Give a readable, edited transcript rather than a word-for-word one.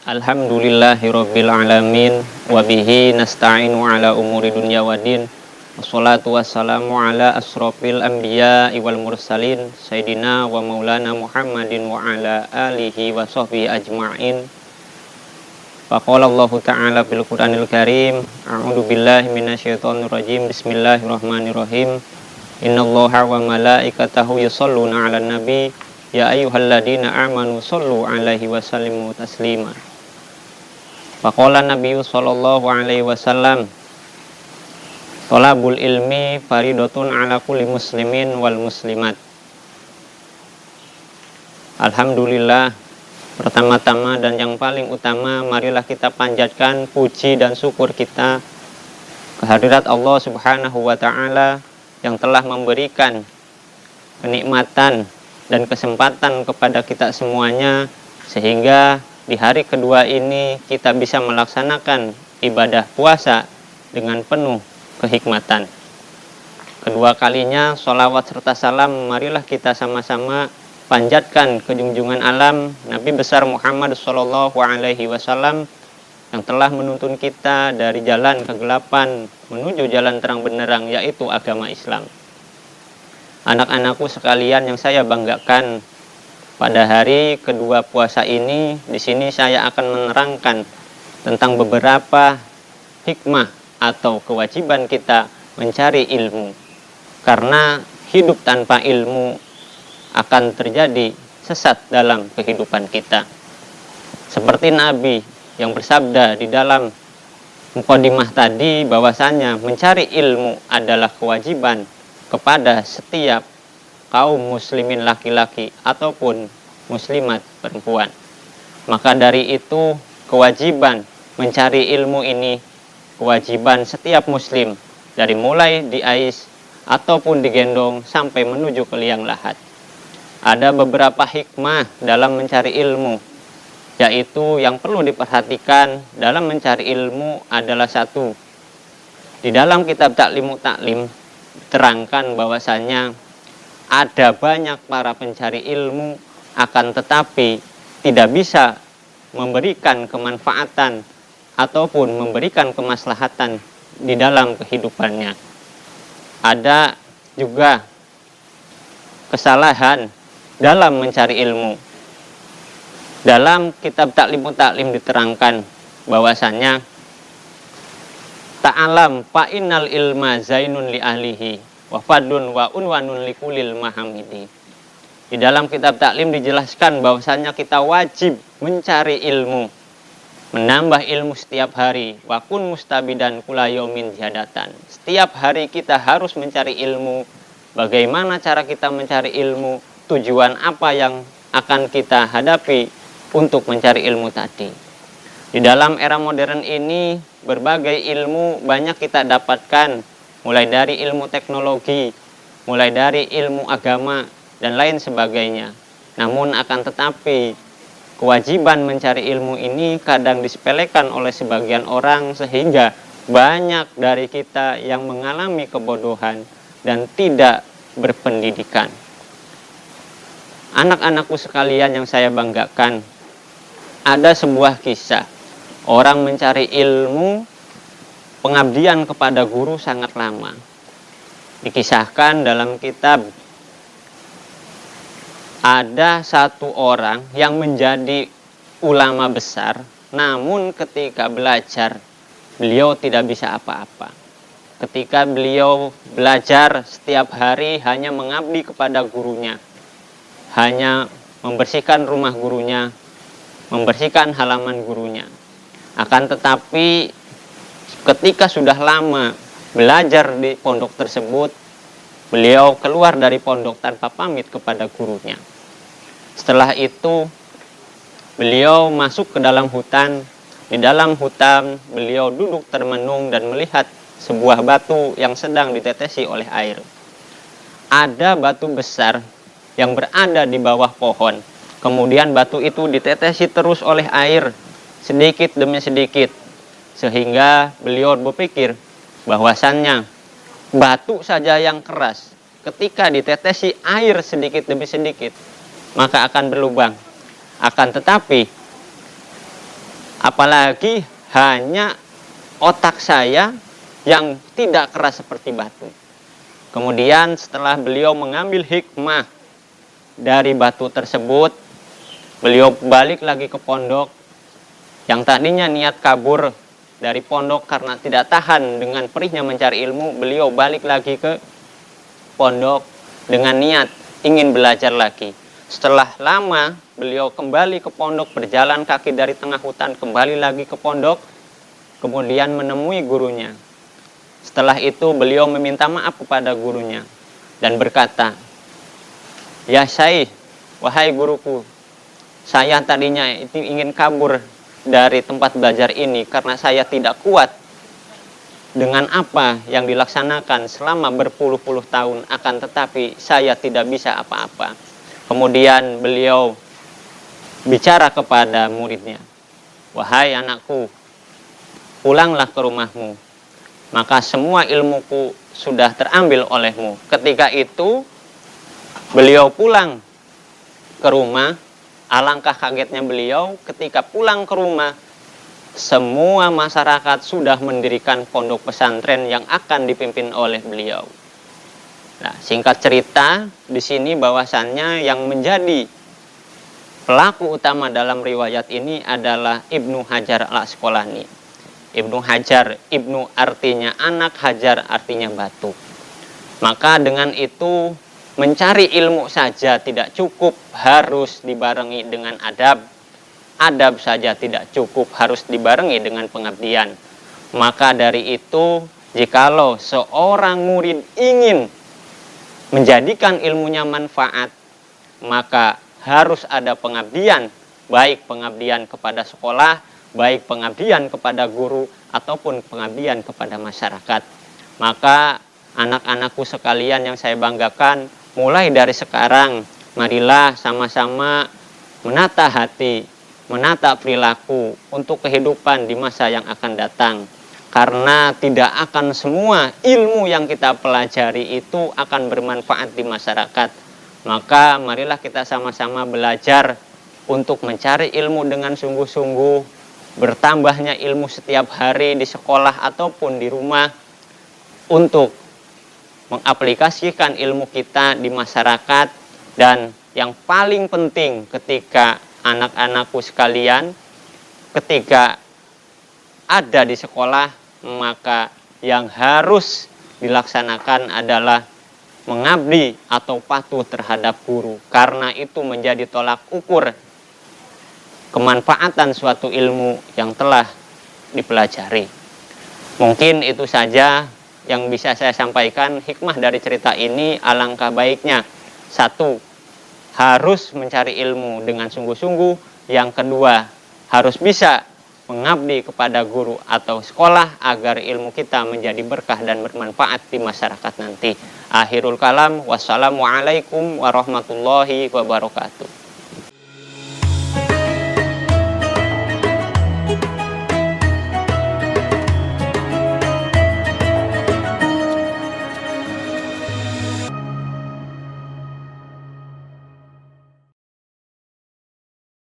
Alhamdulillahirabbil alamin wa bihi nasta'inu ala umuri dunya waddin. Wassalatu wassalamu ala asrofil anbiya'i wal mursalin sayyidina wa maulana Muhammadin wa ala alihi wa sahbihi ajma'in. Faqala Allah ta'ala fil Qur'anil Karim, a'udzu billahi minasyaitonir rajim. Bismillahirrahmanirrahim. Innallaha wa malaikatahu yusholluna 'alan nabi ya ayyuhalladzina amanu shollu 'alaihi wa sallimu taslima. Faqala Nabi sallallahu alaihi wasallam, thalabul ilmi faridatun ala kulli muslimin wal muslimat. Alhamdulillah, pertama-tama dan yang paling utama, marilah kita panjatkan puji dan syukur kita kehadirat Allah Subhanahu wa ta'ala yang telah memberikan kenikmatan dan kesempatan kepada kita semuanya, sehingga di hari kedua ini kita bisa melaksanakan ibadah puasa dengan penuh kehikmatan. Kedua kalinya sholawat serta salam marilah kita sama-sama panjatkan ke junjungan alam Nabi besar Muhammad Sallallahu Alaihi Wasallam yang telah menuntun kita dari jalan kegelapan menuju jalan terang benderang, yaitu agama Islam. Anak-anakku sekalian yang saya banggakan, pada hari kedua puasa ini, di sini saya akan menerangkan tentang beberapa hikmah atau kewajiban kita mencari ilmu. Karena hidup tanpa ilmu akan terjadi sesat dalam kehidupan kita. Seperti Nabi yang bersabda di dalam mukadimah tadi, bahwasanya mencari ilmu adalah kewajiban kepada setiap kaum muslimin laki-laki ataupun muslimat perempuan. Maka dari itu kewajiban mencari ilmu ini kewajiban setiap muslim, dari mulai diais ataupun digendong sampai menuju ke liang lahat. Ada beberapa hikmah dalam mencari ilmu, yaitu yang perlu diperhatikan dalam mencari ilmu adalah satu. Di dalam kitab Ta'limu Ta'lim diterangkan bahwasanya ada banyak para pencari ilmu, akan tetapi tidak bisa memberikan kemanfaatan ataupun memberikan kemaslahatan di dalam kehidupannya. Ada juga kesalahan dalam mencari ilmu. Dalam kitab Ta'limu Ta'lim diterangkan bahwasanya ta'alam fa innal ilma zainun li ahlihi wa fadlun wa unwanun likulil mahamidi. Di dalam kitab taklim dijelaskan bahwasanya kita wajib mencari ilmu, menambah ilmu setiap hari. Wa kun mustabidan kula yaumin ziyadatan. Setiap hari kita harus mencari ilmu. Bagaimana cara kita mencari ilmu? Tujuan apa yang akan kita hadapi untuk mencari ilmu tadi? Di dalam era modern ini berbagai ilmu banyak kita dapatkan, mulai dari ilmu teknologi, mulai dari ilmu agama, dan lain sebagainya. Namun akan tetapi, kewajiban mencari ilmu ini kadang disepelekan oleh sebagian orang, sehingga banyak dari kita yang mengalami kebodohan dan tidak berpendidikan. Anak-anakku sekalian yang saya banggakan, ada sebuah kisah. Orang mencari ilmu, pengabdian kepada guru sangat lama. Dikisahkan dalam kitab, ada satu orang yang menjadi ulama besar, namun ketika belajar, beliau tidak bisa apa-apa. Ketika beliau belajar setiap hari hanya mengabdi kepada gurunya, hanya membersihkan rumah gurunya, membersihkan halaman gurunya. Akan tetapi ketika sudah lama belajar di pondok tersebut, beliau keluar dari pondok tanpa pamit kepada gurunya. Setelah itu, beliau masuk ke dalam hutan. Di dalam hutan, beliau duduk termenung dan melihat sebuah batu yang sedang ditetesi oleh air. Ada batu besar yang berada di bawah pohon. Kemudian batu itu ditetesi terus oleh air, sedikit demi sedikit. Sehingga beliau berpikir bahwasannya batu saja yang keras, ketika ditetesi air sedikit demi sedikit, maka akan berlubang. Akan tetapi Apalagi hanya otak saya yang tidak keras seperti batu. Kemudian setelah beliau mengambil hikmah dari batu tersebut, beliau balik lagi ke pondok. Yang tadinya niat kabur dari pondok karena tidak tahan dengan perihnya mencari ilmu, beliau balik lagi ke pondok dengan niat ingin belajar lagi. Setelah lama beliau kembali ke pondok, berjalan kaki dari tengah hutan kembali lagi ke pondok, kemudian menemui gurunya. Setelah itu beliau meminta maaf kepada gurunya dan berkata, "Ya Syekh, wahai guruku, saya tadinya itu ingin kabur dari tempat belajar ini karena saya tidak kuat dengan apa yang dilaksanakan selama berpuluh-puluh tahun, akan tetapi saya tidak bisa apa-apa." Kemudian beliau bicara kepada muridnya, "Wahai anakku, pulanglah ke rumahmu, maka semua ilmuku sudah terambil olehmu." Ketika itu beliau pulang ke rumah. Alangkah kagetnya beliau ketika pulang ke rumah, semua masyarakat sudah mendirikan pondok pesantren yang akan dipimpin oleh beliau. Nah, singkat cerita, di sini bahwasannya yang menjadi pelaku utama dalam riwayat ini adalah Ibnu Hajar al-Asqalani. Ibnu Hajar, Ibnu artinya anak, Hajar artinya batu. Maka dengan itu mencari ilmu saja tidak cukup, harus dibarengi dengan adab. Adab saja tidak cukup, harus dibarengi dengan pengabdian. Maka dari itu, jikalau seorang murid ingin menjadikan ilmunya manfaat, maka harus ada pengabdian, baik pengabdian kepada sekolah, baik pengabdian kepada guru, ataupun pengabdian kepada masyarakat. Maka anak-anakku sekalian yang saya banggakan, mulai dari sekarang, marilah sama-sama menata hati, menata perilaku untuk kehidupan di masa yang akan datang. Karena tidak akan semua ilmu yang kita pelajari itu akan bermanfaat di masyarakat. Maka marilah kita sama-sama belajar untuk mencari ilmu dengan sungguh-sungguh. Bertambahnya ilmu setiap hari di sekolah ataupun di rumah, untuk mengaplikasikan ilmu kita di masyarakat. Dan yang paling penting ketika anak-anakku sekalian, ketika ada di sekolah, maka yang harus dilaksanakan adalah mengabdi atau patuh terhadap guru. Karena itu menjadi tolak ukur kemanfaatan suatu ilmu yang telah dipelajari. Mungkin itu saja yang bisa saya sampaikan. Hikmah dari cerita ini, alangkah baiknya, satu, harus mencari ilmu dengan sungguh-sungguh. Yang kedua, harus bisa mengabdi kepada guru atau sekolah agar ilmu kita menjadi berkah dan bermanfaat di masyarakat nanti. Akhirul kalam, wassalamualaikum warahmatullahi wabarakatuh.